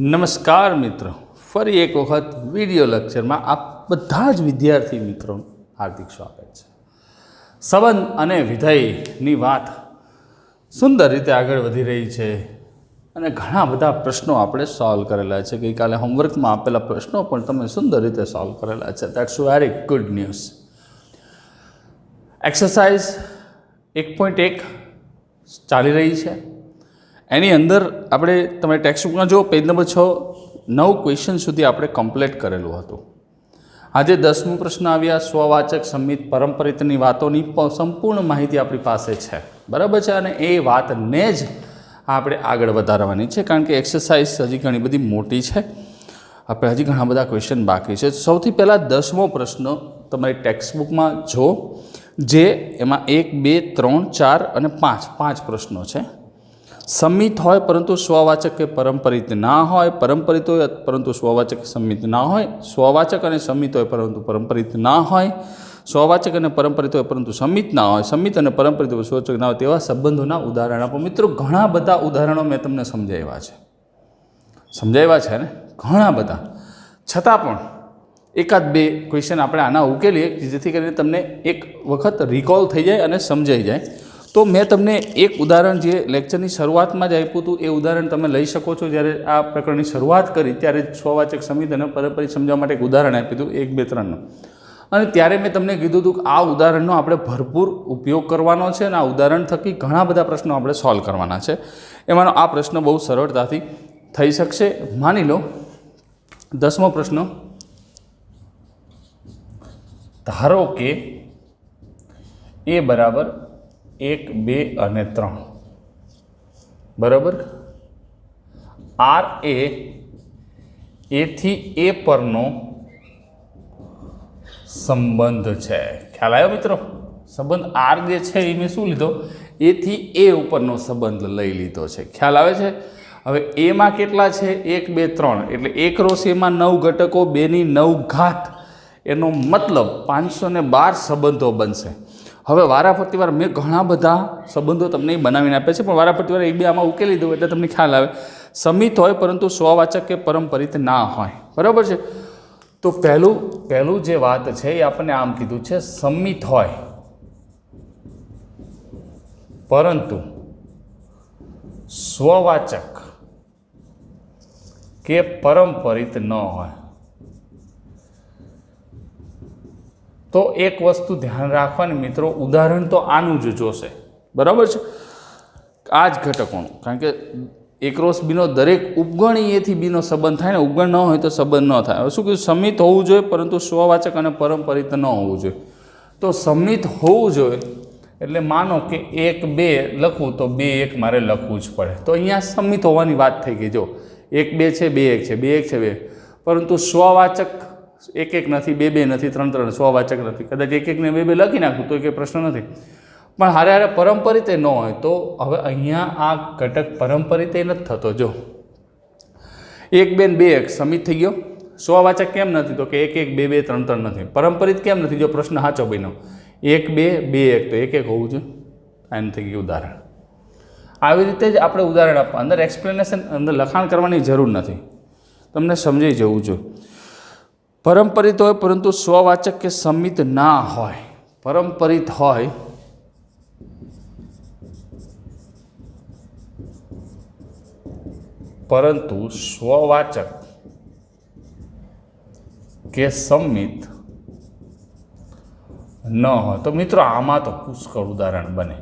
નમસ્કાર મિત્રો, ફરી એક વખત વિડિયો લેક્ચરમાં આપ બધા જ વિદ્યાર્થી મિત્રોનું હાર્દિક સ્વાગત છે। સંબંધ અને વિધેયની વાત સુંદર રીતે આગળ વધી રહી છે અને ઘણા બધા પ્રશ્નો આપણે સોલ્વ કરેલા છે। ગઈકાલે હોમવર્કમાં આપેલા પ્રશ્નો પણ તમે સુંદર રીતે સોલ્વ કરેલા છે। That's very good news. Exercise 1.1 ચાલી રહી છે। એની અંદર આપણે તમે ટેક્સ્ટબુકમાં જો પેજ નંબર 6 9 ક્વેશ્ચન સુધી આપણે કમ્પ્લીટ કરેલું હતું। આજે 10મો પ્રશ્ન આવ્યા। સ્વવાચક સંમિત પરંપરિતની વાતોની સંપૂર્ણ માહિતી આપણી પાસે છે, બરાબર છે, અને એ વાતને જ આપણે આગળ વધારવાની છે, કારણ કે એક્સરસાઇઝ હજી ઘણી બધી મોટી છે, આપણે હજી ઘણા બધા ક્વેશ્ચન બાકી છે। સૌથી પહેલાં 10મો પ્રશ્ન તમારી ટેક્સ્ટબુકમાં જો, જે એમાં 1 2 3 4 અને 5 પ્રશ્નો છે। સંમિત હોય પરંતુ સ્વવાચક કે પરંપરિત ના હોય, પરંપરિત હોય પરંતુ સ્વવાચક સંમિત ના હોય, સ્વવાચક અને સંમિત હોય પરંતુ પરંપરિત ના હોય, સ્વવાચક અને પરંપરિત હોય પરંતુ સંમિત ના હોય, સંમિત અને પરંપરિત હોય સ્વવાચક ના હોય, તેવા સંબંધોના ઉદાહરણ આપો। મિત્રો, ઘણા બધા ઉદાહરણો મેં તમને સમજાવ્યા છે ને, ઘણા બધા, છતાં પણ એકાદ બે ક્વેશ્ચન આપણે આના ઉકેલીએ જેથી કરીને તમને એક વખત રિકોલ થઈ જાય અને સમજાઈ જાય। તો મેં તમને એક ઉદાહરણ જે લેક્ચરની શરૂઆતમાં જ આપ્યું હતું, એ ઉદાહરણ તમે લઈ શકો છો। જ્યારે આ પ્રકરણની શરૂઆત કરી ત્યારે સ્વવાચક સંમિત અને પરંપરિત સમજાવવા માટે એક ઉદાહરણ આપ્યું હતું 1 2 3નું, અને ત્યારે મેં તમને કીધું હતું કે આ ઉદાહરણનો આપણે ભરપૂર ઉપયોગ કરવાનો છે અને આ ઉદાહરણ થકી ઘણા બધા પ્રશ્નો આપણે સોલ્વ કરવાના છે। એમાંનો આ પ્રશ્ન બહુ સરળતાથી થઈ શકશે। માની લો 10મો પ્રશ્ન, ધારો કે એ બરાબર 1 2 અને 3, બરાબર, આર એ થી એ પરનો સંબંધ છે। ખ્યાલ આવ્યો મિત્રો? સંબંધ આર જે છે એ મેં શું લીધો? એ થી એ ઉપરનો સંબંધ લઈ લીધો છે। ખ્યાલ આવે છે? હવે એમાં કેટલા છે? 1 2 3, એટલે એક રોશીમાં 9 ઘટકો, 2 ની 9 ઘાત, એનો મતલબ 512 સંબંધો બનશે। હવે વારાફરતી વાર મેં ઘણા બધા સંબંધો તમને બનાવીને આપ્યા છે, પણ વારાફરતી વાર 1 2 આમાં ઉકેલી દઉં એટલે તમને ખ્યાલ આવે। સંમિત હોય પરંતુ સ્વવાચક કે પરંપરિત ના હોય, બરાબર છે। તો પહેલું જે વાત છે એ આપણને આમ કીધું છે, સંમિત હોય પરંતુ સ્વવાચક કે પરંપરિત ન હોય। તો એક વસ્તુ ધ્યાન રાખવાની મિત્રો, ઉદાહરણ તો આનું જ જોશે, બરાબર છે, આ જ ઘટકોનું, કારણ કે એકરોસ બીનો દરેક ઉપગણ એથી બીનો સંબંધ થાય ને, ઉપગણ ન હોય તો સંબંધ ન થાય। હવે શું કીધું? સંમિત હોવું જોઈએ પરંતુ સ્વવાચક અને પરંપરિત ન હોવું જોઈએ। તો સંમિત હોવું જોઈએ એટલે માનો કે 1 2 લખવું તો 2 1 મારે લખવું જ પડે। તો અહીંયા સંમિત હોવાની વાત થઈ ગઈ। જો 1 2 છે, 2 1 છે, 2 1 છે 2, પરંતુ સ્વવાચક 1 1 નથી, 2 2 નથી, 3 3, સ્વવાચક નથી। કદાચ 1 1 ને 2 2 લખી નાખું તો કંઈ પ્રશ્ન નથી, પણ હારે પરંપરિત ન હોય તો હવે અહીંયા આ ઘટક પરંપરિત નથી થતો। જો 1 2 2 1 સંમિત થઈ ગયો, સ્વવાચક કેમ નથી? તો કે 1 1 2 2 3 3 નથી। પરંપરિત કેમ નથી? જો પ્રશ્ન સાચો બન્યો 1 2 2 1, તો 1 1 હોવું જોઈએ। આનું થઈ ગયું ઉદાહરણ। આવી રીતે જ આપણે ઉદાહરણ આપવા, અંદર એક્સપ્લેનેશન, અંદર લખાણ કરવાની જરૂર નથી, તમને સમજાઈ જવું જોઈએ। પરંપરિત હોય પરંતુ સ્વવાચક કે સંમિત ના હોય, પરંપરિત હોય પરંતુ સ્વવાચક કે સંમિત ન હોય। તો મિત્રો આમાં તો પુષ્કળ ઉદાહરણ બને।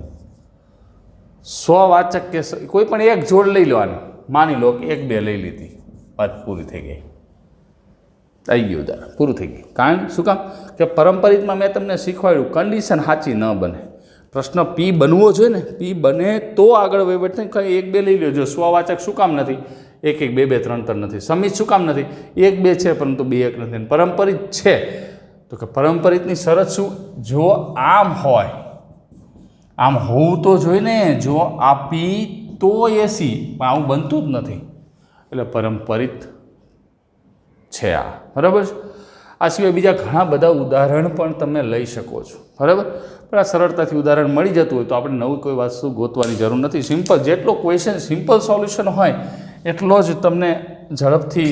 સ્વવાચક કે કોઈ પણ એક જોડ લઈ લેવાનું, માની લો કે 1 2 લઈ લીધી, વાત પૂરી થઈ ગઈ, આવી ગયું ઉદાહરણ, પૂરું થઈ ગયું। કારણ શું કામ? કે પરંપરિતમાં મેં તમને શીખવાડ્યું કન્ડિશન સાચી ન બને, પ્રશ્ન પી બનવો જોઈએ ને, પી બને તો આગળ વહીવટ થાય। કંઈ 1 2 લઈ લો, જો સ્વવાચક શું કામ નથી? 1 1 2 2 3 3 નથી। સંમિત શું કામ નથી? 1 2 છે પરંતુ 2 1 નથી। પરંપરિત છે તો કે પરંપરિતની શરત શું? જો આમ હોય, આમ હોવું તો જોઈએ ને, જો આપી તો એસી, પણ આવું બનતું જ નથી, એટલે પરંપરિત છે આ, બરાબર છે। આ સિવાય બીજા ઘણા બધા ઉદાહરણ પણ તમે લઈ શકો છો, બરાબર। પણ આ સરળતાથી ઉદાહરણ મળી જતું હોય તો આપણે નવું કોઈ વસ્તુ ગોતવાની જરૂર નથી। સિમ્પલ, જેટલો ક્વેશ્ચન સિમ્પલ સોલ્યુશન હોય એટલો જ તમને ઝડપથી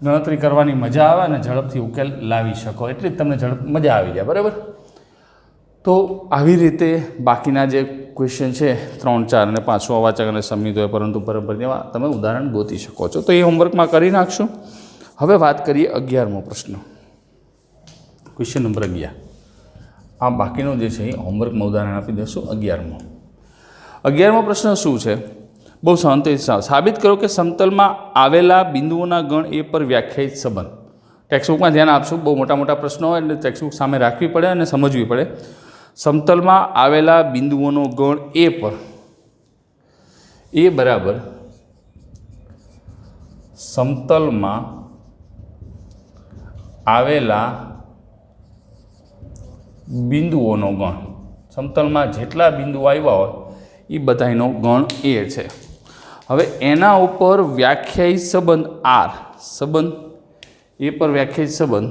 ગણતરી કરવાની મજા આવે અને ઝડપથી ઉકેલ લાવી શકો, એટલી જ તમને મજા આવી જાય. બરાબર. તો આવી રીતે બાકીના જે ક્વેશ્ચન છે 3, 4 અને 5 વાચક અને સંમિત હોય પરંતુ પરસ્પર જેવા તમે ઉદાહરણ ગોતી શકો છો. તો એ હોમવર્કમાં કરી નાખશું. હવે વાત કરીએ 11મો પ્રશ્ન, ક્વેશ્ચન નંબર 11. આ બાકીનો જે છે એ હોમવર્કમાં ઉદાહરણ આપી દઈશું. 11મો પ્રશ્ન શું છે? બહુ શાંતિથી સાબિત કરો કે સમતલમાં આવેલા બિંદુઓના ગણ એ પર વ્યાખ્યાયિત સંબંધ. ટેક્સ્ટબુકમાં ધ્યાન આપશું, બહુ મોટા મોટા પ્રશ્નો હોય એટલે ટેક્સ્ટબુક સામે રાખવી પડે અને સમજવી પડે. સમતલમાં આવેલા બિંદુઓનો ગણ એ પર એ બરાબર સમતલમાં આવેલા બિંદુઓનો ગણ. સમતલમાં જેટલા બિંદુઓ આવ્યા હોય એ બધાનો ગણ એ છે. હવે એના ઉપર વ્યાખ્યાયિત સંબંધ આર, સંબંધ એ પર વ્યાખ્યાયિત સંબંધ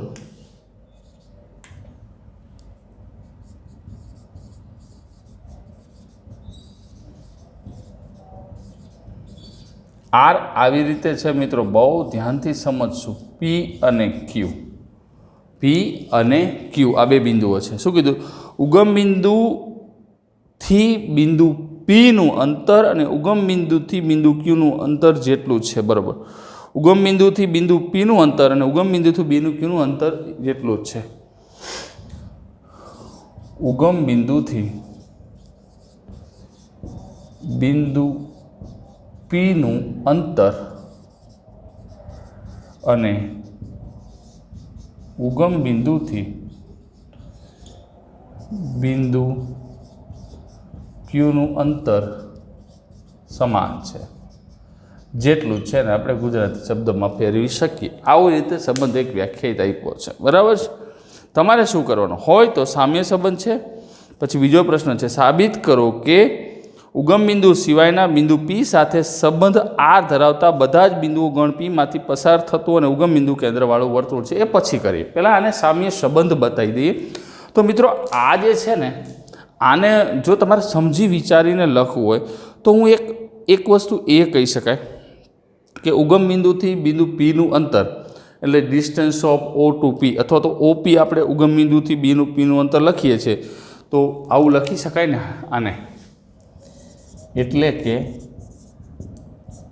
આર આવી રીતે છે મિત્રો, બહુ ધ્યાનથી સમજશું. પી અને ક્યુ, પી અને ક્યુ આ બે બિંદુઓ છે. શું કીધું? ઉગમ બિંદુથી બિંદુ પીનું અંતર અને ઉગમ બિંદુથી બિંદુ ક્યુનું અંતર જેટલું છે. બરાબર. ઉગમ બિંદુથી બિંદુ પીનું અંતર અને ઉગમ બિંદુથી બિંદુ ક્યુનું અંતર જેટલું જ છે. ઉગમ બિંદુથી બિંદુ પીનું અંતર અને ઉગમ બિંદુથી બિંદુ ક્યુનું અંતર સમાન છે, જેટલું છે ને આપણે ગુજરાતી શબ્દમાં ફેરવી શકીએ. આવી રીતે સંબંધ એક વ્યાખ્યાયિત આપ્યો છે. બરાબર છે. તમારે શું કરવાનું હોય તો સામ્ય સંબંધ છે. પછી બીજો પ્રશ્ન છે, સાબિત કરો કે ઉગમ બિંદુ સિવાયના બિંદુ પી સાથે સંબંધ આર ધરાવતા બધા જ બિંદુઓ ગણ પીમાંથી પસાર થતું અને ઉગમ બિંદુ કેન્દ્રવાળું વર્તુળ છે. એ પછી કરીએ. પહેલાં આને સામ્ય સંબંધ બતાવી દઈએ. તો મિત્રો આ જે છે ને, આને જો તમારે સમજી વિચારીને લખવું હોય તો હું એક વસ્તુ એ કહી શકાય કે ઉગમ બિંદુથી બિંદુ પીનું અંતર એટલે ડિસ્ટન્સ ઓફ ઓ ટુ પી, અથવા તો ઓપી આપણે ઉગમ બિંદુથી પીનું અંતર લખીએ છીએ તો આવું લખી શકાય ને આને. એટલે કે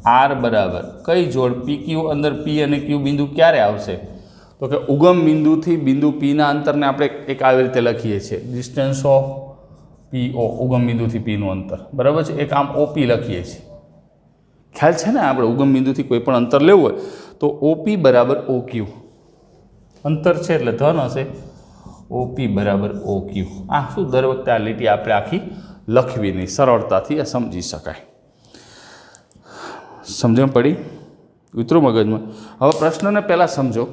આર બરાબર કઈ જોડ પી ક્યુ, અંદર પી અને ક્યુ બિંદુ ક્યારે આવશે? તો કે ઉગમ બિંદુથી બિંદુ પીના અંતરને આપણે એક આવી રીતે લખીએ છીએ, ડિસ્ટન્સ ઓફ પી ઓ, ઉગમ બિંદુથી પીનું અંતર. બરાબર છે. એક આમ ઓપી લખીએ છીએ. ખ્યાલ છે ને? આપણે ઉગમ બિંદુથી કોઈ પણ અંતર લેવું હોય તો ઓપી બરાબર ઓ ક્યુ, અંતર છે એટલે ધન હશે. ઓપી બરાબર ઓ ક્યુ. આ શું દર વખતે આ લીટી આપણે આખી લખવી નહીં, સરળતાથી આ સમજી શકાય. સમજણ પડી? ઉતરું મગજમાં? હવે પ્રશ્નને પહેલાં સમજો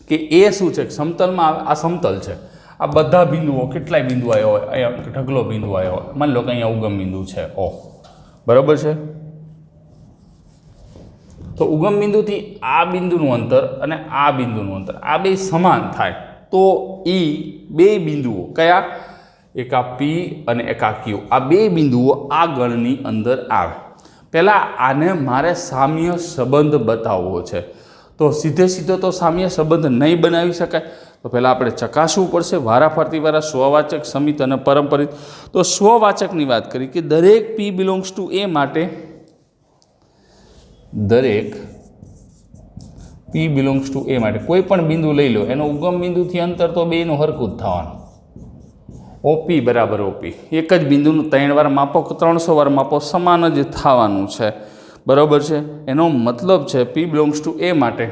કે એ શું છે. સમતલમાં આ સમતલ છે, આ બધા બિંદુઓ, કેટલાય બિંદુ આવ્યા હોય, અહીંયા ઢગલો બિંદુ આવ્યો હોય, માની લો કે અહીંયા ઉગમ બિંદુ છે ઓ. બરાબર છે. તો ઉગમ બિંદુથી આ બિંદુનું અંતર અને આ બિંદુનું અંતર આ બે સમાન થાય તો એ બે બિંદુઓ કયા? એક આ પી અને એક આ ક્યુ, આ બે બિંદુઓ આ ગણની અંદર આવે. પહેલાં આને મારે સામ્ય સંબંધ બતાવવો છે. તો સીધો તો સામ્ય સંબંધ નહીં બનાવી શકાય. તો પહેલાં આપણે ચકાસવું પડશે વારાફરતી વાળા સ્વવાચક, સમિત અને પરંપરિત. તો સ્વવાચકની વાત કરી કે દરેક પી બિલોંગ્સ ટુ એ માટે દરેક પી બિલોંગ્સ ટુ એ માટે કોઈ પણ બિંદુ લઈ લો, એનો ઉગમ બિંદુથી અંતર તો બેનું હરખું જ થવાનું. ઓપી બરાબર ઓપી, એક જ બિંદુનું 3 વાર માપો કે 300 વાર માપો સમાન જ થવાનું છે. બરાબર છે. એનો મતલબ છે પી બિલોંગ્સ ટુ એ માટે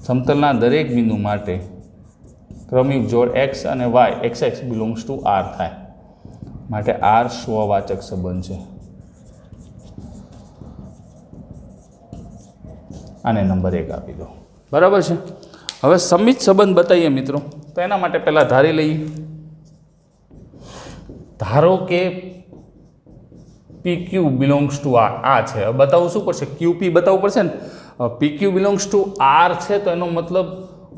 સમતલના દરેક બિંદુ માટે ક્રમિક જોડ એક્સ અને y, x x belongs to R થાય. માટે આર સ્વવાચક સંબંધ છે. આને નંબર 1 આપી દો. બરાબર છે. હવે સમિત સંબંધ બતાવીએ મિત્રો. તો એના માટે પહેલાં ધારી લઈએ. ધારો કે પી ક્યુ બિલોંગ્સ ટુ આર, આ છે. હવે બતાવવું શું પડશે? ક્યુપી બતાવવું પડશે ને. પી ક્યુ બિલોંગ્સ ટુ આર છે તો એનો મતલબ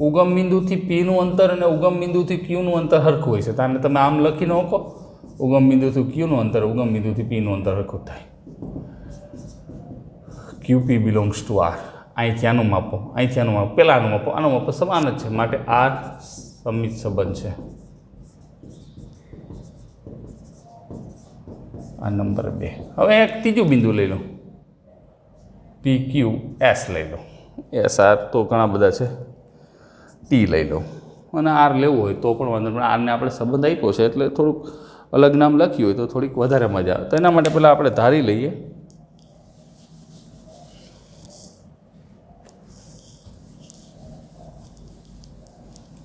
ઉગમ બિંદુથી પીનું અંતર અને ઉગમ બિંદુથી ક્યુનું અંતર સરખું હોય છે. તો આને તમે આમ લખી નાખો, ઉગમ બિંદુથી ક્યુનું અંતર, ઉગમ બિંદુથી પીનું અંતર સરખું થાય. QP belongs to R. અહીંથી આનું માપો, અહીંથી આનું માપો, પહેલાં આનું માપો, આનું માપો સમાન જ છે, માટે આર સમિત સંબંધ છે. આ નંબર 2. હવે એક ત્રીજું બિંદુ લઈ લો, PQS લઈ લો. SR તો ઘણા બધા છે, T લઈ લો, અને આર લેવું હોય તો પણ વાંધો, પણ આરને આપણે સંબંધ આપ્યો છે એટલે થોડુંક અલગ નામ લખ્યું હોય તો થોડીક વધારે મજા આવે. તો એના માટે પહેલાં આપણે ધારી લઈએ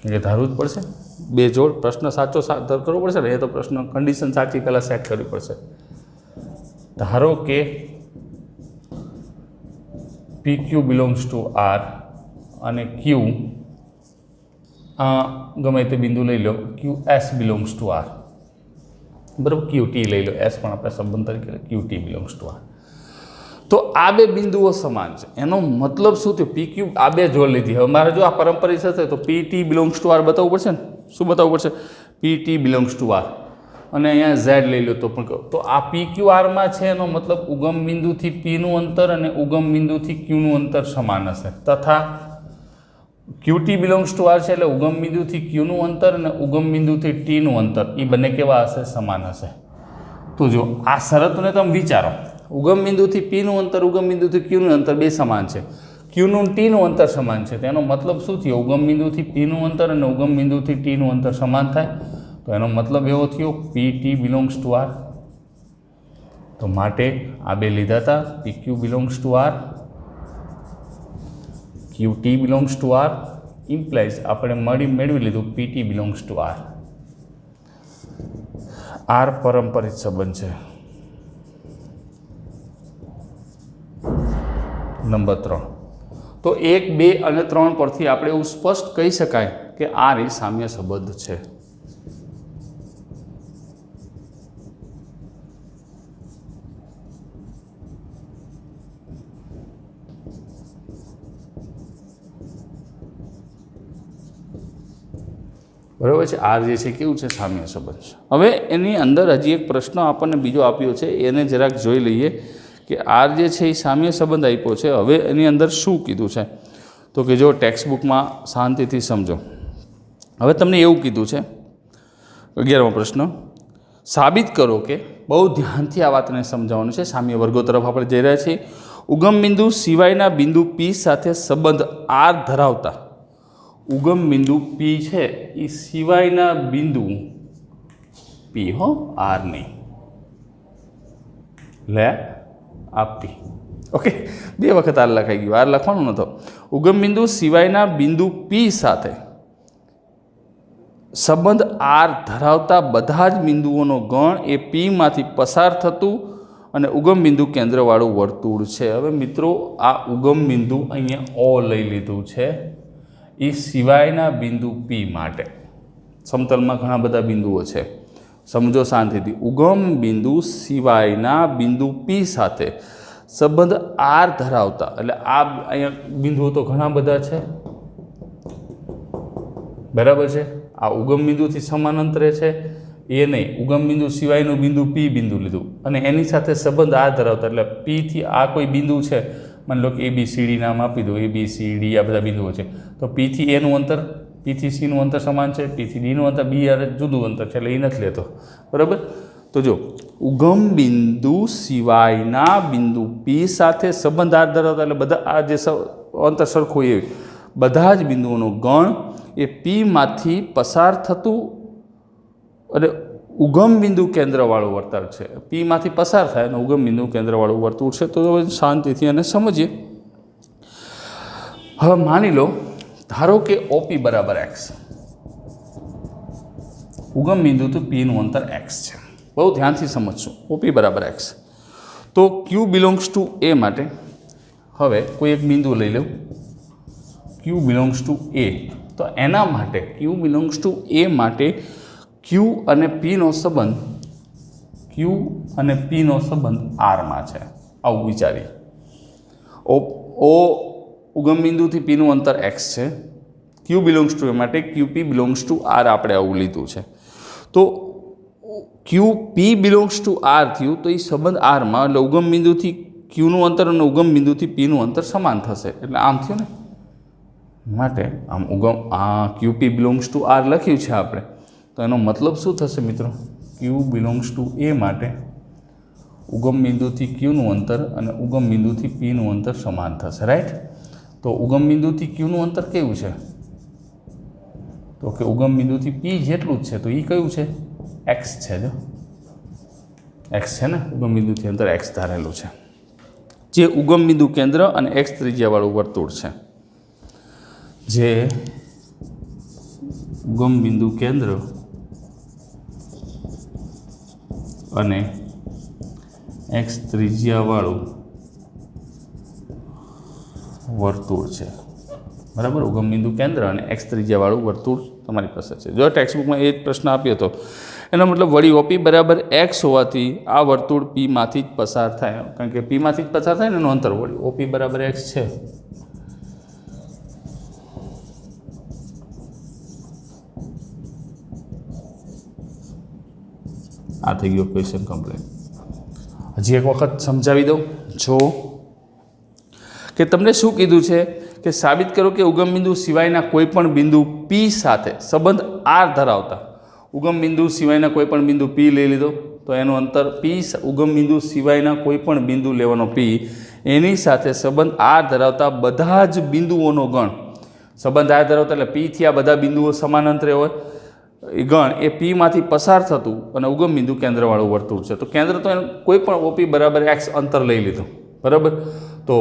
કે ધારવું જ પડશે. બે જોડ પ્રશ્ન સાચો કરવો પડશે ને, એ તો પ્રશ્ન કન્ડિશન સાચી પહેલાં સેટ કરવી પડશે. ધારો કે PQ બિલોંગ્સ ટુ આર અને Q ગમે તે બિંદુ લઈ લો, QS બિલોંગ્સ ટુ આર, બરાબર. QT લઈ લો, S પણ આપણે સંબંધ તરીકે QT બિલોંગ્સ ટુ આર. તો આ બે બિંદુઓ સમાન છે. એનો મતલબ શું થયું? PQ આ બે જોડ લીધી. હવે મારે જો આ પરંપરા થશે તો PT બિલોંગ્સ ટુ આર બતાવવું પડશે ને. શું બતાવવું પડશે? PT belongs to R. અને અહીંયા Z લઈ લો તો પણ કહો તો આ PQRમાં છે, એનો મતલબ ઉગમ બિંદુથી Pનું અંતર અને ઉગમ બિંદુથી Qનું અંતર સમાન હશે. તથા QT બિલોંગ્સ ટુ આર છે એટલે ઉગમ બિંદુથી Qનું અંતર અને ઉગમ બિંદુથી Tનું અંતર એ બંને કેવા હશે? સમાન હશે. તો જો આ શરતને તમે વિચારો, ઉગમ બિંદુથી Pનું અંતર, ઉગમ બિંદુથી Qનું અંતર બે સમાન છે, Qનું Tનું અંતર સમાન છે. તેનો મતલબ શું થયો? ઉગમ બિંદુથી Pનું અંતર અને ઉગમ બિંદુથી Tનું અંતર સમાન થાય. તો એનો મતલબ એવો થયો PT બિલોંગ્સ ટુ આર. તો માટે આ બે લીધા હતા, PQ belongs to R, QT belongs to R, implies આપણે મેળવી લીધું PT belongs to R. R પરંપરિત સંબંધ છે. નંબર 3. તો 1, 2 અને 3 પરથી આપણે એવું સ્પષ્ટ કહી શકાય કે આર એ સામ્ય સંબંધ છે. બરાબર છે. આર જે છે કેવું છે? સામ્ય સંબંધ છે. હવે એની અંદર હજી એક પ્રશ્ન આપણને બીજો આપ્યો છે, એને જરાક જોઈ લઈએ કે આર જે છે એ સામ્ય સંબંધ આપ્યો છે. હવે એની અંદર શું કીધું છે? તો કે જો ટેક્સ્ટબુકમાં શાંતિથી સમજો. હવે તમને એવું કીધું છે, 11મો પ્રશ્ન, સાબિત કરો કે, બહુ ધ્યાનથી આ વાતને સમજાવવાનું છે, સામ્ય વર્ગો તરફ આપણે જઈ રહ્યા છીએ. ઉગમ બિંદુ સિવાયના બિંદુ P સાથે સંબંધ આર ધરાવતા, ઉગમ બિંદુ P છે એ સિવાયના બિંદુ P, હો, આર નહીં, લે આ P. ઓકે, બે વખત આર લખાઈ ગયું, આર લખવાનું નતો. ઉગમ બિંદુ સિવાયના બિંદુ P સાથે સંબંધ આર ધરાવતા બધા જ બિંદુઓનો ગણ એ Pમાંથી પસાર થતું અને ઉગમ બિંદુ કેન્દ્રવાળું વર્તુળ છે. હવે મિત્રો આ ઉગમ બિંદુ અહીંયા O લઈ લીધું છે, એ સિવાયના બિંદુ P માટે. સમતલમાં ઘણા બધા બિંદુઓ છે, સમજો શાંતિથી. ઉગમ બિંદુ સિવાયના બિંદુ P સાથે સંબંધ આર ધરાવતા, એટલે આ અહીંયા બિંદુઓ તો ઘણા બધા છે, બરાબર છે. આ ઉગમ બિંદુથી સમાન અંતરે છે એ નહીં, ઉગમ બિંદુ સિવાયનું બિંદુ P બિંદુ લીધું અને એની સાથે સંબંધ આર ધરાવતા, એટલે Pથી આ કોઈ બિંદુ છે, માની લો કે ABCD નામ આપી દો, ABCD આ બધા બિંદુઓ છે. તો Pથી Aનું અંતર, Pથી Cનું અંતર સમાન છે, Pથી Dનું અંતર, B અને જુદું અંતર છે, એટલે એ નથી લેતો, બરાબર. તો જો ઉગમ બિંદુ સિવાયના બિંદુ P સાથે સંબંધ આર ધરાવતા, એટલે બધા આ જે અંતર સરખું એવી બધા જ બિંદુઓનો ગણ એ Pમાંથી પસાર થતું અને ઉગમ બિંદુ કેન્દ્રવાળું વર્તુળ છે. Pમાંથી પસાર થાય અને ઉગમ બિંદુ કેન્દ્રવાળું વર્તુળ છે. તો શાંતિથી એને સમજીએ. હવે માની લો, ધારો કે OP બરાબર X, ઉગમ બિંદુથી Pનું અંતર X છે. બહુ ધ્યાનથી સમજશું. OP બરાબર X. તો Q બિલોંગ્સ ટુ A માટે હવે કોઈ એક બિંદુ લઈ લઉં, Q બિલોંગ્સ ટુ A. તો એના માટે Q બિલોંગ્સ ટુ A માટે Q અને Pનો સંબંધ, Q અને Pનો સંબંધ આરમાં છે. આવું વિચારીએ. ઉગમ બિંદુથી Pનું અંતર X છે, Q બિલોંગ્સ ટુ A માટે QP બિલોંગ્સ ટુ R આપણે આવું લીધું છે. તો QP બિલોંગ્સ ટુ R થયું, તો એ સંબંધ આરમાં, એટલે ઉગમ બિંદુથી ક્યુનું અંતર અને ઉગમ બિંદુથી પીનું અંતર સમાન થશે, એટલે આમ થયું ને, માટે આમ ઉગમ આ QP બિલોંગ્સ ટુ આર લખ્યું છે આપણે, તો એનો મતલબ શું થશે મિત્રો? ક્યુ બિલોંગ્સ ટુ એ માટે ઉગમ બિંદુથી ક્યુનું અંતર અને ઉગમ બિંદુથી પીનું અંતર સમાન થશે, રાઈટ? તો ઉગમ બિંદુથી ક્યુનું અંતર કેવું છે? તો કે ઉગમ બિંદુથી પી જેટલું જ છે, તો એ કયું છે? એક્સ છે. જો એક્સ છે ને, ઉગમ બિંદુથી અંતર એક્સ ધારેલું છે, જે ઉગમ બિંદુ કેન્દ્ર અને એક્સ ત્રિજ્યાવાળું વર્તુળ છે. જે ઉગમ બિંદુ કેન્દ્ર અને એક્સ ત્રિજ્યાવાળું વર્તુળ છે, બરાબર? ઉગમ બિંદુ કેન્દ્ર અને એક્સ ત્રિજ્યાવાળું વર્તુળ તમારી પાસે છે. જો ટેક્સ્ટબુકમાં એ જ પ્રશ્ન આપ્યો હતો, એનો મતલબ વળી OP બરાબર એક્સ હોવાથી આ વર્તુળ પીમાંથી જ પસાર થાય, કારણ કે પીમાંથી જ પસાર થાય ને એનું અંતર વળી OP બરાબર એક્સ છે. આ થઈ ગયો ક્વેશ્ચન કમ્પ્લીટ. હજી એક વખત સમજાવી દઉં. જો કે તમને શું કીધું છે કે સાબિત કરો કે ઉગમ બિંદુ સિવાયના કોઈ પણ બિંદુ પી સાથે સંબંધ આર ધરાવતા, ઉગમ બિંદુ સિવાયના કોઈ પણ બિંદુ પી લઈ લીધો, તો એનું અંતર પી, ઉગમ બિંદુ સિવાયના કોઈ પણ બિંદુ લેવાનો પી, એની સાથે સંબંધ આર ધરાવતા બધા જ બિંદુઓનો ગણ. સંબંધ આર ધરાવતા એટલે પીથી આ બધા બિંદુઓ સમાન અંતરે હોય, એ ગણ એ પીમાંથી પસાર થતું અને ઉગમ બિંદુ કેન્દ્રવાળું વર્તુળ છે. તો કેન્દ્ર તો એનું કોઈ પણ OP બરાબર એક્સ અંતર લઈ લીધું, બરાબર? તો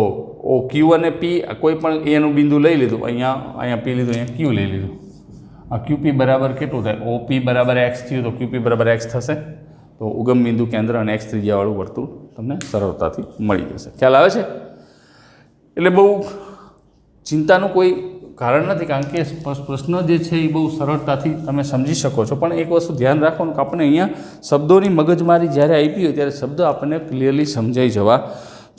ક્યુ અને પી કોઈ પણ એનું બિંદુ લઈ લીધું, અહીંયા પી લીધું, અહીંયા ક્યુ લઈ લીધું. આ QP બરાબર કેટલું થાય? OP બરાબર એક્સ થયું, તો QP બરાબર એક્સ થશે. તો ઉગમ બિંદુ કેન્દ્ર અને એક્સ ત્રિજ્યાવાળું વર્તુળ તમને સરળતાથી મળી જશે. ખ્યાલ આવે છે? એટલે બહુ ચિંતાનું કોઈ કારણ નથી, કારણ કે પ્રશ્ન જે છે એ બહુ સરળતાથી તમે સમજી શકો છો. પણ એક વસ્તુ ધ્યાન રાખવાનું કે આપણને અહીંયા શબ્દોની મગજમારી જ્યારે આપી હોય ત્યારે શબ્દ આપણને ક્લિયરલી સમજાઈ જવા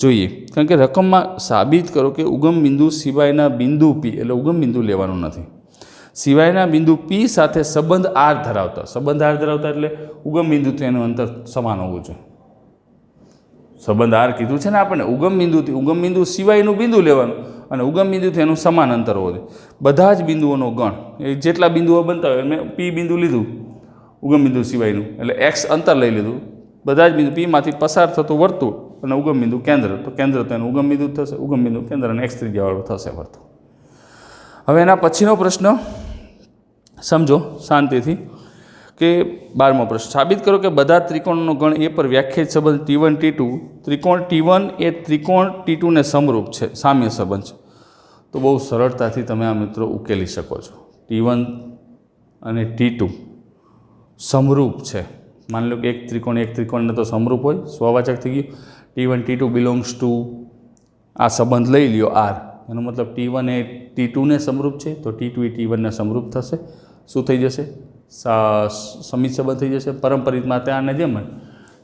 જોઈએ. કારણ કે રકમમાં સાબિત કરો કે ઉગમ બિંદુ સિવાયના બિંદુ પી, એટલે ઉગમ બિંદુ લેવાનું નથી, સિવાયના બિંદુ પી સાથે સંબંધ આર ધરાવતા, સંબંધ આર ધરાવતા એટલે ઉગમ બિંદુથી એનું અંતર સમાન હોવું જોઈએ. સંબંધ આર કીધું છે ને આપણને, ઉગમ બિંદુ સિવાયનું બિંદુ લેવાનું અને ઉગમ બિંદુથી એનું સમાન અંતર હોવું જોઈએ. બધા જ બિંદુઓનો ગણ, એ જેટલા બિંદુઓ બનતા હોય મેં પી બિંદુ લીધું ઉગમ બિંદુ સિવાયનું, એટલે એક્સ અંતર લઈ લીધું, બધા જ બિંદુ પીમાંથી પસાર થતું વર્તુળ અને ઉગમ બિંદુ કેન્દ્ર, તો કેન્દ્ર તો એનું ઉગમ બિંદુ થશે, ઉગમ બિંદુ કેન્દ્ર અને એક્સ ત્રિજ્યાવાળું થશે વર્તુળ. હવે એના પછીનો પ્રશ્ન સમજો શાંતિથી, કે 12મો પ્રશ્ન. સાબિત કરો કે બધા ત્રિકોણનો ગણ એ પર વ્યાખ્યાયિત સંબંધ T1 T2, ત્રિકોણ T1 એ ત્રિકોણ T2 ને સમરૂપ છે, સામ્ય સંબંધ છે. તો બહુ સરળતાથી તમે આ મિત્રો ઉકેલી શકો છો. T1 અને T2 સમરૂપ છે. માની લો કે એક ત્રિકોણને તો સમરૂપ હોય, સ્વવાચક થઈ ગયું. T1 T2 બિલોંગ્સ ટુ આ સંબંધ લઈ લ્યો આર, એનો મતલબ T1 એ T2 ને સમરૂપ છે, તો T2 એ T1 ને સમરૂપ થશે. શું થઈ જશે? સમિત સંબંધ થઈ જશે. પરંપરિતમાં ત્યાંને જેમ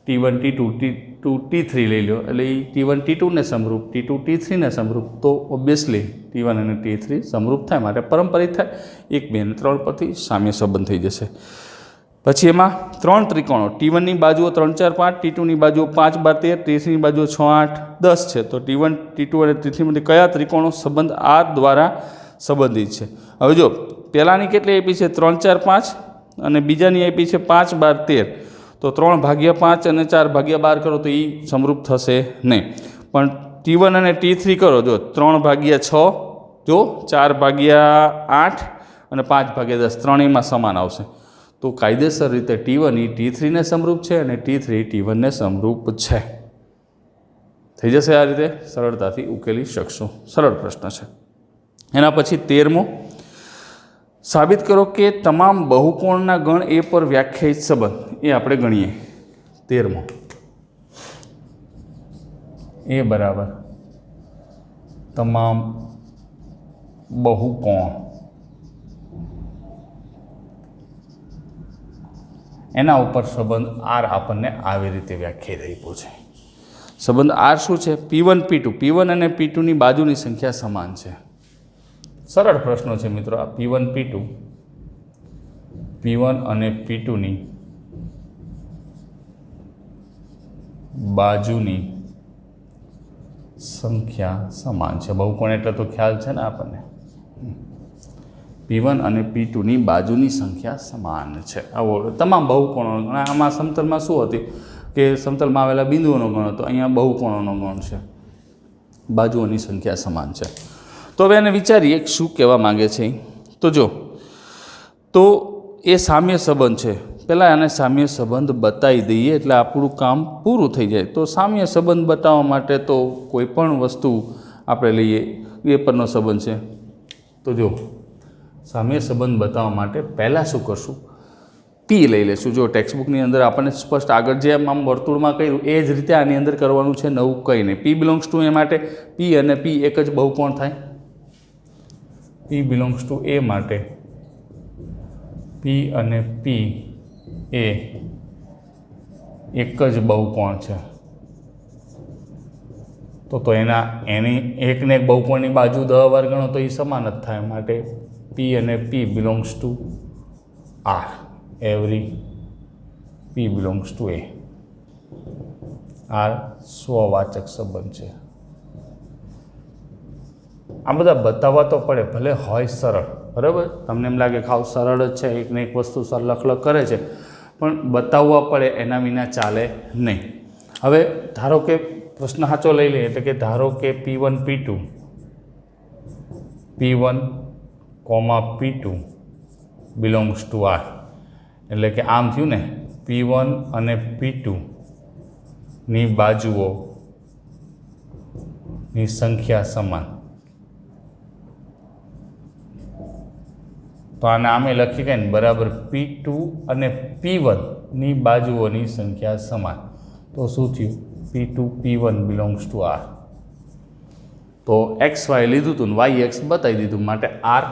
T1 T2 T2 T3 લઈ લો, એટલે એ T1 T2 ને સમરૂપ, T2 T3 ને સમરૂપ, તો ઓબ્વિયસલી T1 અને T3 સમરૂપ થાય, માટે પરંપરિત થાય. 1, 2 અને 3 પરથી સામ્ય સંબંધ થઈ જશે. પછી એમાં 3 ત્રિકોણો, T1ની બાજુઓ 3, 4, 5, T2ની બાજુઓ 5, 12, 13, T3ની બાજુઓ 6, 8, 10 છે. તો T1, T2 અને T3 માંથી કયા ત્રિકોણો સંબંધ આર દ્વારા સંબંધિત છે? હવે જો પહેલાંની કેટલી આપી છે? 3, 4, 5 અને બીજાની આપી છે 5, 12, 13. તો 3/5 અને 4/12 કરો તો એ સમરૂપ થશે નહીં. પણ T1 અને T3 કરો, જો 3/6, જો 4/8 અને 5/10, ત્રણેયમાં સમાન આવશે. તો કાયદેસર રીતે T1 એ T3 ને સમરૂપ છે અને T3 T1 ને સમરૂપ છે. થઈ જશે. આ રીતે સરળતાથી ઉકેલી શકશો. સરળ પ્રશ્ન છે. એના પછી 13મો. સાબિત કરો કે તમામ બહુકોણના ગણ એ પર વ્યાખ્યાયિત સંબંધ, એ આપણે ગણીએ. 13મો. એ બરાબર તમામ બહુકોણ, એના ઉપર સંબંધ આર આપણને આવી રીતે વ્યાખ્યાયિત આપ્યો છે. સંબંધ આર શું છે? P1 P2, P1 અને P2ની બાજુની સંખ્યા સમાન છે. સરળ પ્રશ્નો છે મિત્રો. આ P1 અને P2ની બાજુની संख्या समान है। बहुकोण एटले तो ख्याल है ने आपने P1 અને P2 ની બાજુની સંખ્યા સમાન છે। આવો તમામ બહુકોણો આમાં સમતલમાં શું હતી કે સમતલમાં આવેલા બિંદુઓનો ગણ હતો, અહીંયા બહુકોણોનો ગણ છે, બાજુઓની સંખ્યા સમાન છે। તો હવે એને વિચારીએ શું કહેવા માંગે છે। તો જો તો એ સામ્ય સંબંધ છે, પહેલાં આને સામ્ય સંબંધ બતાવી દઈએ એટલે આપણું કામ પૂરું થઈ જાય। તો સામ્ય સંબંધ બતાવવા માટે તો કોઈ પણ વસ્તુ આપણે લઈએ એ પરનો સંબંધ છે। તો જો સામ્ય સંબંધ બતાવવા માટે પહેલાં શું કરશું, પી લઈ લઈશું। જો ટેક્સ્ટબુકની અંદર આપણને સ્પષ્ટ આગળ જે આમ વર્તુળમાં કર્યું એ જ રીતે આની અંદર કરવાનું છે, નવું કંઈ નહીં। પી બિલોંગ્સ ટુ એ માટે પી અને પી એક જ બહુકોણ થાય। પી બિલોંગ્સ ટુ એ માટે પી અને પી એ એક જ બહુકોણ છે। તો એની એકને એક બહુકોણની બાજુ 10 વાર ગણો તો એ સમાન જ થાય, માટે પી અને P belongs to R, every P belongs to A, R સ્વવાચક સંબંધ છે। આ બધા બતાવવા તો પડે, ભલે હોય સરળ, બરાબર, તમને એમ લાગે કે આવ સરળ જ છે, એકને એક વસ્તુ લખ કરે છે, પણ બતાવવા પડે, એના વિના ચાલે નહીં। હવે ધારો કે પ્રશ્ન સાચો લઈ લઈએ, એટલે કે ધારો કે P1 P2 P1, P2 belongs to R, એટલે કે આમ થયું ને P1 અને P2 ની બાજુઓની સંખ્યા સમાન। તો આને આમે લખી કાંઈ ને બરાબર P2 અને P1 ની બાજુઓની સંખ્યા સમાન। તો શું થયું, P2 P1 belongs to R. તો એક્સ વાય લીધું હતું ને વાય એક્સ બતાવી દીધું, માટે આર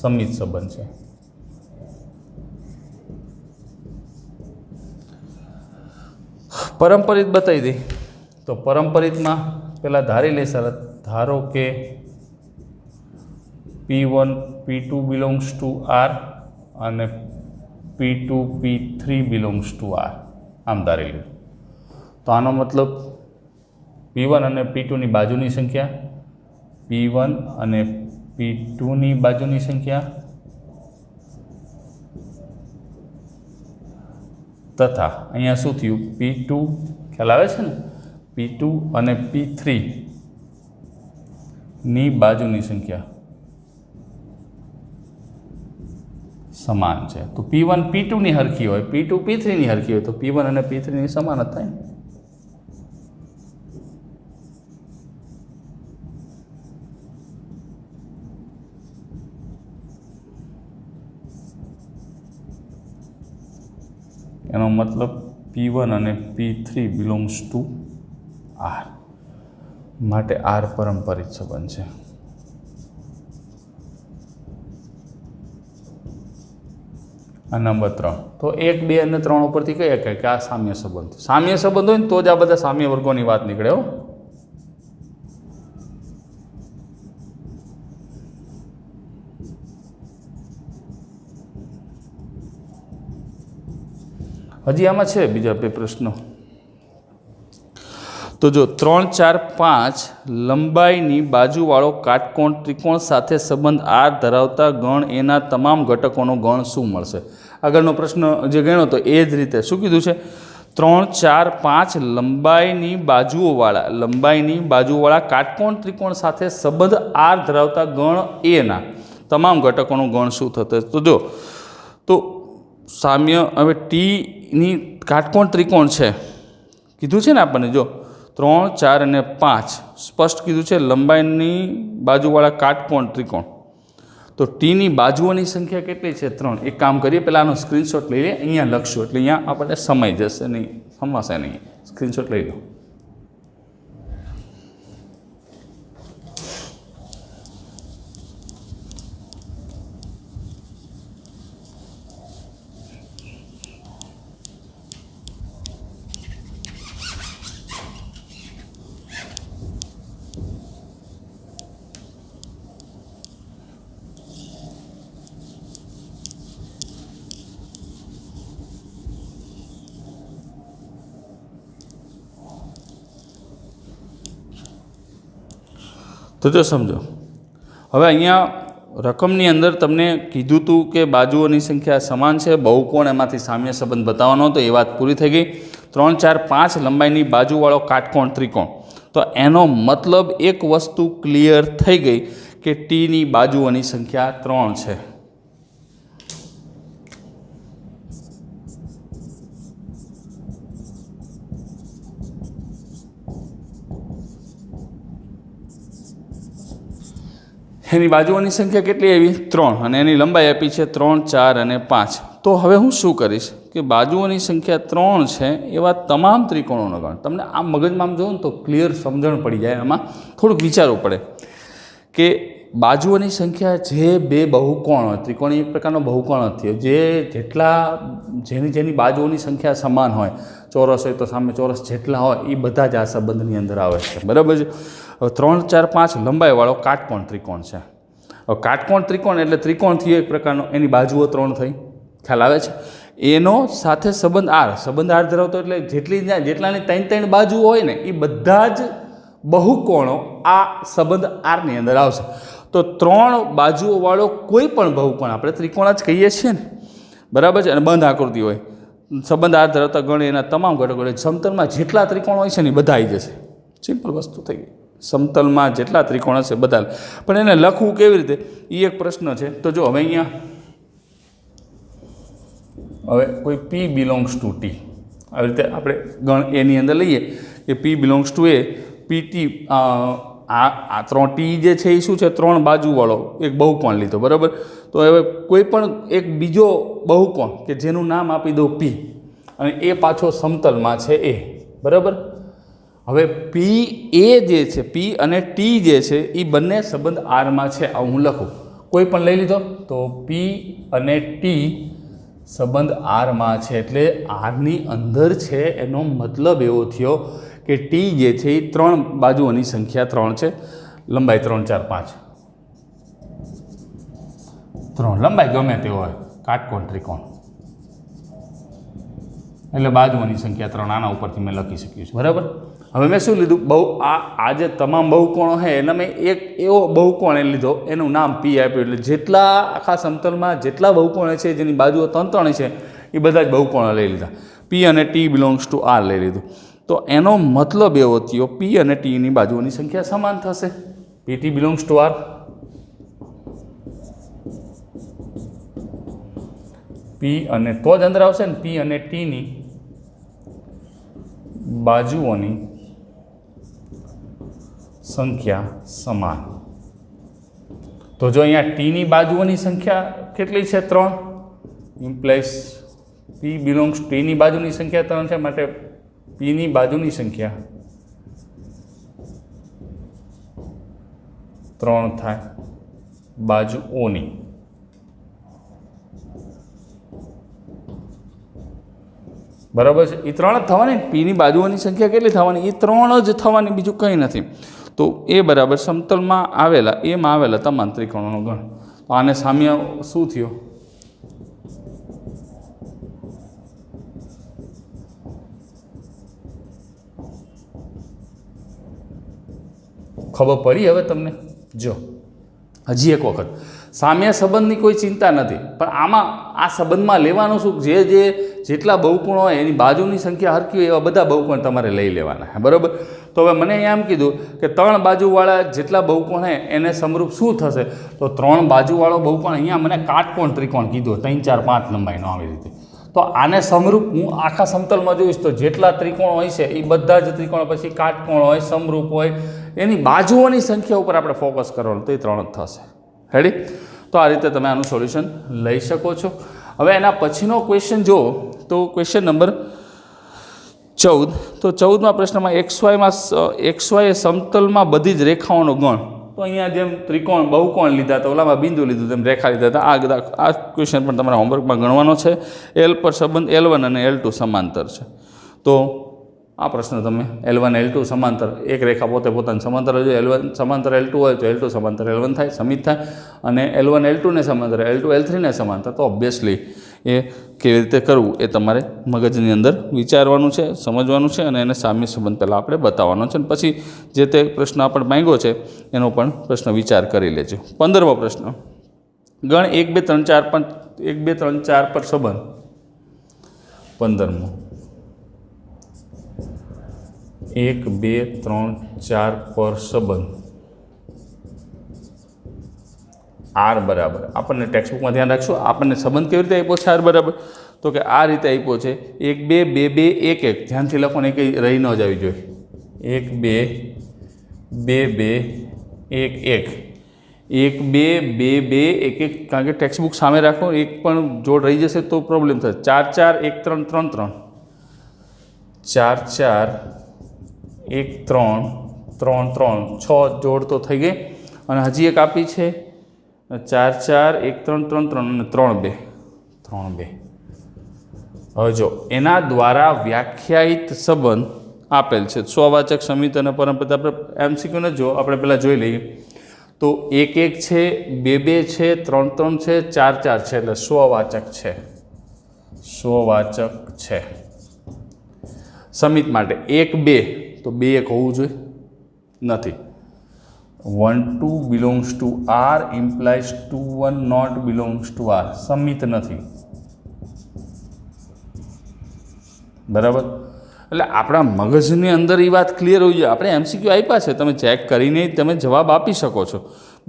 સમિત સંબંધ છે। પરંપરિત બતાવી દઈ, તો પરંપરિતમાં પેલા ધારી લે શરત, ધારો કે P1 P2 belongs to R અને P2 P3 belongs to R, આમ ધારી લીધું। તો આનો મતલબ P1 અને P2 ની બાજુની સંખ્યા, P1 અને P2 ની બાજુની સંખ્યા તથા અહીંયા શું થયું, P2 ખ્યાલ આવે છે ને, P2 અને P3 ની બાજુની સંખ્યા સમાન છે। તો P1 P2 ની હરખી હોય, P2 P3 ની હરખી હોય, તો P1 અને P3 ની સમાન જ થાય। એનો મતલબ P1 અને P3 બિલોંગ્સ ટુ આર, માટે આર પરંપરિત સંબંધ છે। આ નંબર 3। તો 1, 2 અને 3 ઉપરથી કહી શકાય કે આ સામ્ય સંબંધ, સામ્ય સંબંધ હોય ને તો જ આ બધા સામ્ય વર્ગોની વાત નીકળે હો। હજી આમાં છે બીજા બે પ્રશ્નો। તો જો 3, 4, 5 લંબાઈની બાજુવાળો કાટકોણ ત્રિકોણ સાથે સંબંધ આર ધરાવતા ગણ એના તમામ ઘટકોનો ગણ શું મળશે? આગળનો પ્રશ્ન જે ગણ્યો તો એ જ રીતે શું કીધું છે, 3, 4, 5 લંબાઈની બાજુવાળા કાટકોણ ત્રિકોણ સાથે સંબંધ આર ધરાવતા ગણ એના તમામ ઘટકોનો ગણ શું થશે? તો જો તો સામ્ય, હવે ટીની કાટકોણ ત્રિકોણ છે કીધું છે ને આપણને, જો 3, 4 અને 5 સ્પષ્ટ કીધું છે લંબાઈની બાજુવાળા કાટકોણ ત્રિકોણ। તો ટીની બાજુઓની સંખ્યા કેટલી છે? 3। એક કામ કરીએ, પહેલાં આનો સ્ક્રીનશોટ લઈ લઈએ, અહીંયા લખશું એટલે અહીંયા આપણને સમય જશે નહીં, સમજાશે નહીં। સ્ક્રીનશોટ લઈ લો। તો જો સમજો, હવે અહીંયા રકમની અંદર તમને કીધું હતું કે બાજુઓની સંખ્યા સમાન છે, બહુકોણ એમાંથી સામ્ય સંબંધ બતાવવાનો હતો, એ વાત પૂરી થઈ ગઈ. 3, 4, 5 લંબાઈની બાજુવાળો કાટકોણ ત્રિકોણ. તો એનો મતલબ એક વસ્તુ ક્લિયર થઈ ગઈ કે ટીની બાજુઓની સંખ્યા 3 છે. એની બાજુઓની સંખ્યા કેટલી આવી? 3, અને એની લંબાઈ આપી છે 3, 4 અને 5. તો હવે હું શું કરીશ કે બાજુઓની સંખ્યા 3 છે એવા તમામ ત્રિકોણોનો ગણ. તમને આ મગજમાં આમ જોવો ને તો ક્લિયર સમજણ પડી જાય. એમાં થોડુંક વિચારવું પડે કે બાજુઓની સંખ્યા જે બે બહુકોણ હોય, ત્રિકોણ એક પ્રકારનો બહુકોણ જ થયો, જેની બાજુઓની સંખ્યા સમાન હોય, ચોરસ હોય તો સામે ચોરસ જેટલા હોય એ બધા જ આ સંબંધની અંદર આવે છે. બરાબર છે. 3, 4, 5 લંબાઈવાળો કાટકોણ ત્રિકોણ છે. હવે કાટકોણ ત્રિકોણ એટલે ત્રિકોણ થયો એક પ્રકારનો, એની બાજુઓ 3 થઈ. ખ્યાલ આવે છે? એનો સાથે સંબંધ આર ધરાવતો, એટલે જેટલાની 3 બાજુઓ હોય ને એ બધા જ બહુકોણો આ સંબંધ આરની અંદર આવશે. તો 3 બાજુઓવાળો કોઈ પણ બહુકોણ, આપણે ત્રિકોણ જ કહીએ છીએ ને, બરાબર છે, અને બંધ આકૃતિ હોય, સંબંધ આર ધરાવતા ગણ એના તમામ ઘટકો, સમતલમાં જેટલા ત્રિકોણ હોય છે ને બધા આવી જશે. સિમ્પલ વસ્તુ થઈ ગઈ. સમતલમાં જેટલા ત્રિકોણ હશે બધા. પણ એને લખવું કેવી રીતે એ એક પ્રશ્ન છે. તો જો હવે અહીંયા કોઈ P બિલોંગ્સ ટુ T, આવી રીતે આપણે ગણ એની અંદર લઈએ કે P belongs to A, PT આ 3 T જે છે એ શું છે? 3 બાજુવાળો એક બહુકોણ લીધો. બરાબર. તો હવે કોઈ પણ એક બીજો બહુકોણ કે જેનું નામ આપી દો P, અને એ પાછો સમતલમાં છે એ. બરાબર. હવે P એ જે છે, P અને T જે છે એ બંને સંબંધ આરમાં છે. આવું હું લખું. કોઈ પણ લઈ લીધો તો P અને T સંબંધ આરમાં છે, એટલે આરની અંદર છે. એનો મતલબ એવો થયો કે T જે છે એ 3 બાજુઓની સંખ્યા 3 છે. લંબાઈ 3, 4, 5 3 લંબાઈ ગમે તે હોય, કાટકોણ ત્રિકોણ એટલે બાજુઓની સંખ્યા 3. આના ઉપરથી મેં લખી શક્યું છું. બરાબર. હવે મેં શું લીધું? આ જે તમામ બહુકોણો છે એના મેં એક એવો બહુકોણ એ લીધો, એનું નામ P આપ્યું. એટલે જેટલા આખા સમતલમાં જેટલા બહુકોણ છે જેની બાજુઓ 3 છે એ બધા જ બહુકોણો લઈ લીધા. P અને T બિલોંગ્સ ટુ R લઈ લીધું. તો એનો મતલબ એવો થયો P અને Tની બાજુઓની સંખ્યા સમાન થશે. PT belongs to R. P અને તો જ અંદર આવશે ને, P અને Tની બાજુઓની સંખ્યા સમાન. તો જો અહીંયા Tની બાજુઓની સંખ્યા કેટલી છે? 3. ઇમ્પ્લાઇઝ P બિલોંગ્સ Tની બાજુની સંખ્યા 3 છે, માટે Pની બાજુની સંખ્યા 3 થાય બાજુઓની. બરાબર છે. એ 3 જ થવાની. Pની બાજુઓની સંખ્યા કેટલી થવાની? એ 3 જ થવાની, બીજું કંઈ નથી. તો એ બરાબર સમતલમાં આવેલા તમામ ત્રિકોણોનો ગણ. તો આને સામ્ય શું થયો? ખબર પડી હવે તમને? જો હજી એક વખત, સામ્ય સંબંધની કોઈ ચિંતા નથી, પણ આમાં આ સંબંધમાં લેવાનું શું? જેટલા બહુકોણો હોય એની બાજુની સંખ્યા હરકી હોય એવા બધા બહુકોણ તમારે લઈ લેવાના. બરાબર. તો હવે મને એમ કીધું કે 3 બાજુવાળા જેટલા બહુકોણ છે એને સમરૂપ શું થશે? તો 3 બાજુવાળો બહુકોણ, અહીંયા મને કાટકોણ ત્રિકોણ કીધો 3, 4, 5 લંબાઈનો, આવી રીતે. તો આને સમરૂપ હું આખા સમતલમાં જોઈશ તો જેટલા ત્રિકોણ હોય છે એ બધા જ ત્રિકોણ પછી કાટકોણ હોય, સમરૂપ હોય, એની બાજુઓની સંખ્યા ઉપર આપણે ફોકસ કરવાનું, તો એ 3 જ થશે. રેડી? તો આ રીતે તમે આનું સોલ્યુશન લઈ શકો છો. હવે એના પછીનો ક્વેશ્ચન જુઓ તો ક્વેશ્ચન નંબર 14. તો 14મા પ્રશ્નમાં XY એ સમતલમાં બધી જ રેખાઓનો ગણ. તો અહીંયા જેમ ત્રિકોણ બહુકોણ લીધા તો ઓલામાં બિંદુ લીધું, તેમ રેખા લીધા હતા. આ ક્વેશ્ચન પણ તમારા હોમવર્કમાં ગણવાનો છે. L પર સંબંધ L1 અને L2 સમાંતર છે. તો આ પ્રશ્ન તમે L1 L2 સમાંતર એક રેખા પોતે પોતાને સમાંતર જો L1 સમાંતર L2 હોય તો L2 સમાંતર L1 થાય, સમિત થાય, અને L1 L2 ને સમાંતર L2 L3 ને સમાંતર, તો ઓબ્વિયસલી એ કેવી રીતે કરવું એ તમારે મગજની અંદર વિચારવાનું છે, સમજવાનું છે, અને એને સામ્ય સંબંધ પહેલાં આપણે બતાવવાનો છે, અને પછી જે તે પ્રશ્ન આપણે માંગ્યો છે એનો પણ પ્રશ્ન વિચાર કરી લેજો. 15મો પ્રશ્ન, ગણ 1 2 3 4 5 1 2 3 4 પર સંબંધ. 15મો 1 2 3 4 પર સંબંધ આર બરાબર, આપણને ટેક્સ્ટબુકમાં ધ્યાન રાખશું, આપણને સંબંધ કેવી રીતે આપ્યો છે આર બરાબર, તો કે આ રીતે આપ્યો છે 1 2 2 2 1 1, ધ્યાનથી લખો ને કંઈ રહી ન જવી જોઈએ. 1 2 2 2 1 1 1 2 2 2 1 1, કારણ કે ટેક્સ્ટબુક સામે રાખો, એક પણ જોડ રહી જશે તો પ્રોબ્લેમ થશે. 4 4 1 3 3 3 4 4 1 3 3 3 6 જોડ તો થઈ ગઈ, અને હજી એક આપી છે 4 4 1 3 3 3 અને 3 2 3 2. હવે જો એના દ્વારા વ્યાખ્યાયિત સંબંધ આપેલ છે સ્વવાચક, સમિત અને પરમપદ. આપણે MCQ ને જો આપણે પહેલાં જોઈ લઈએ તો 1 1 છે, 2 2 છે, 3 3 છે, 4 4 છે, એટલે સ્વવાચક છે, સ્વવાચક છે. સમિત માટે 1 2 તો 2 1 હોવું જોઈએ, નથી. 1 2 belongs to R implies 2 1 not belongs to R, સમિત નથી. બરાબર, એટલે આપણા મગજની અંદર એ વાત ક્લિયર હોવી જોઈએ. આપણે MCQ આપ્યા છે, તમે ચેક કરીને તમે જવાબ આપી શકો છો.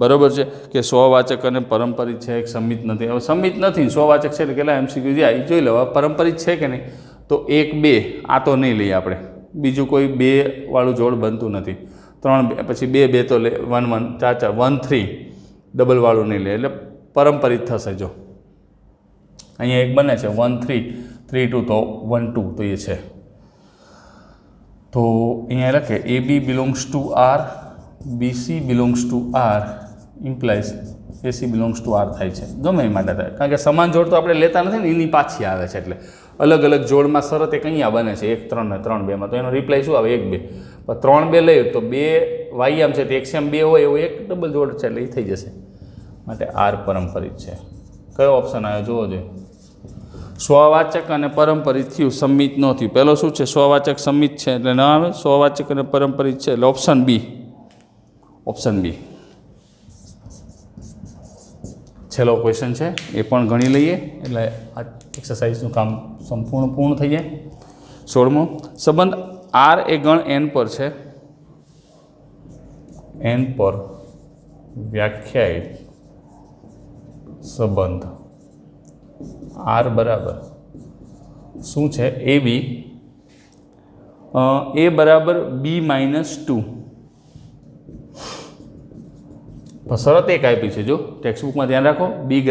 બરાબર છે કે સ્વવાચક અને પરંપરિત છે, એક સમિત નથી. હવે સમિત નથી, સ્વવાચક છે એટલે કેટલા MCQ જાય એ જોઈ લો. પરંપરિત છે કે નહીં, તો 1 2 આ તો નહીં લઈએ આપણે, બીજું કોઈ 2 વાળું જોડ બનતું નથી. 3 પછી 2 2 તો લે, 1 1 4 4 1 3 ડબલ વાળું નહીં લે, એટલે પરંપરિત થશે. જો અહીંયા એક બને છે 1 3 3 2 તો 1 2 તો એ છે. તો અહીંયા લખે AB belongs to R, BC belongs to R implies AC belongs to R થાય છે, ગમે એ માટે થાય, કારણ કે સમાન જોડ તો આપણે લેતા નથી ને, એની પાછી આવે છે. એટલે અલગ અલગ જોડમાં શરત એક અહીંયા બને છે 1 3 ને 3 2 માં, તો એનો રિપ્લાય શું આવે 1 2. પણ 3 2 લઈએ તો 2 વાયામ છે, તો XM 2 હોય એવું એક ડબલ જોડ છે, એટલે એ થઈ જશે. માટે R પરંપરિત છે. કયો ઓપ્શન આવ્યો જોવો જોઈએ. સ્વવાચક અને પરંપરિત થયું, સમિત ન થયું. પહેલો શું છે, સ્વવાચક સમિત છે એટલે ન આવે, સ્વવાચક અને પરંપરિત છે એટલે ઓપ્શન બી. ઓપ્શન બી છેલ્લો ક્વેશ્ચન છે, એ પણ ગણી લઈએ એટલે આ એક્સરસાઇઝનું કામ સંપૂર્ણ પૂર્ણ થઈ જાય. 16મો, સંબંધ R એ ગણ n પર છે, n પર વ્યાખ્યાયિત સંબંધ R બરાબર શું છે, AB A બરાબર B -2. તો શરત એક આપી છે, જો ટેક્સ્ટબુકમાં ધ્યાન રાખો, B >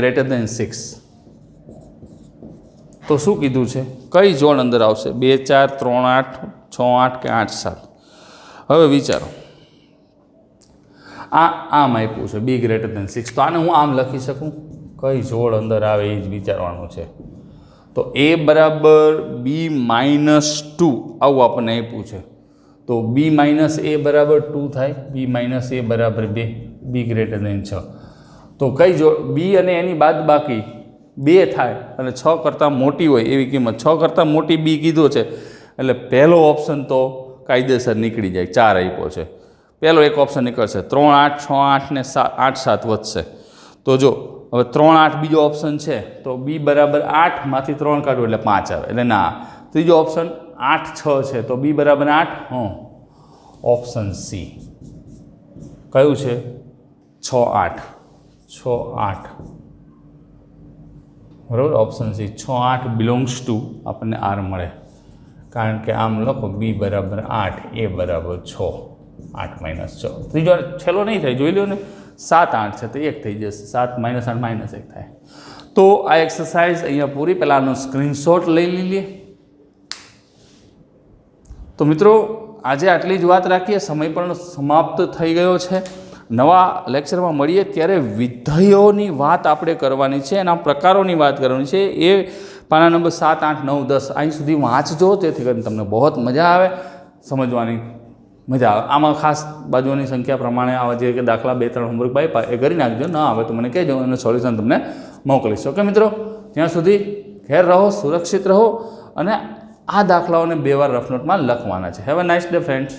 6. તો શું કીધું છે, કઈ જોડ અંદર આવશે, 2 4 3 8 6 8 કે 8 7. હવે વિચારો, આમ આપ્યું છે B > 6, તો આને હું આમ લખી શકું, કઈ જોડ અંદર આવે એ જ વિચારવાનું છે. તો A બરાબર B -2 આવું આપણને આપ્યું છે, તો B - A બરાબર 2 થાય, B - A બરાબર 2, B > 6. તો કઈ જોડ B અને એની બાદ બાકી 2 થાય અને 6 કરતાં મોટી હોય એવી કિંમત, 6 કરતાં મોટી B કીધો છે, એટલે પહેલો ઓપ્શન તો કાયદેસર નીકળી જાય. 4 આપ્યો છે, પહેલો એક ઓપ્શન નીકળશે. 3 8 6 8 ને 8 7 વધશે. તો જો હવે 3 8 બીજો ઓપ્શન છે, તો B બરાબર 8 માંથી 3 કાઢવું એટલે 5 આવે, એટલે ના. ત્રીજો ઓપ્શન 8 6 છે, તો B બરાબર 8. ઓપ્શન સી કયું છે, 6 8 6 8 બરાબર. ઓપ્શન સી 6 8 બિલોંગ્સ ટુ આપણને R મળે, કારણ કે આમ લખો B બરાબર 8, A બરાબર 6, 8 - 6. ત્રીજો છેલ્લો નહીં થાય, જોઈ લો ને, 7 8 છે તો 1 થઈ જશે, 7 - 8 -1 થાય. તો આ એક્સરસાઇઝ અહીંયા પૂરી. પહેલાંનો સ્ક્રીનશોટ લઈ લઈએ. તો મિત્રો આજે આટલી જ વાત રાખીએ, સમય પણ સમાપ્ત થઈ ગયો છે. નવા લેક્ચરમાં મળીએ ત્યારે વિધેયોની વાત આપણે કરવાની છે, એના પ્રકારોની વાત કરવાની છે. એ પાના નંબર 7 8 9 10 અહીં સુધી વાંચજો, જેથી કરીને તમને બહુ મજા આવે. સમજવાની મજા આવે. આમાં ખાસ બાજુઓની સંખ્યા પ્રમાણે આવા જે કે દાખલા 2-3 હોમવર્ક આપ્યા એ કરી નાખજો. ન આવે તો મને કહેજો અને સોલ્યુશન તમને મોકલીશ. ઓકે મિત્રો, ત્યાં સુધી ખેર રહો, સુરક્ષિત રહો અને આ દાખલાઓને 2 વાર રફ નોટમાં લખવાના છે. Have a nice day friends.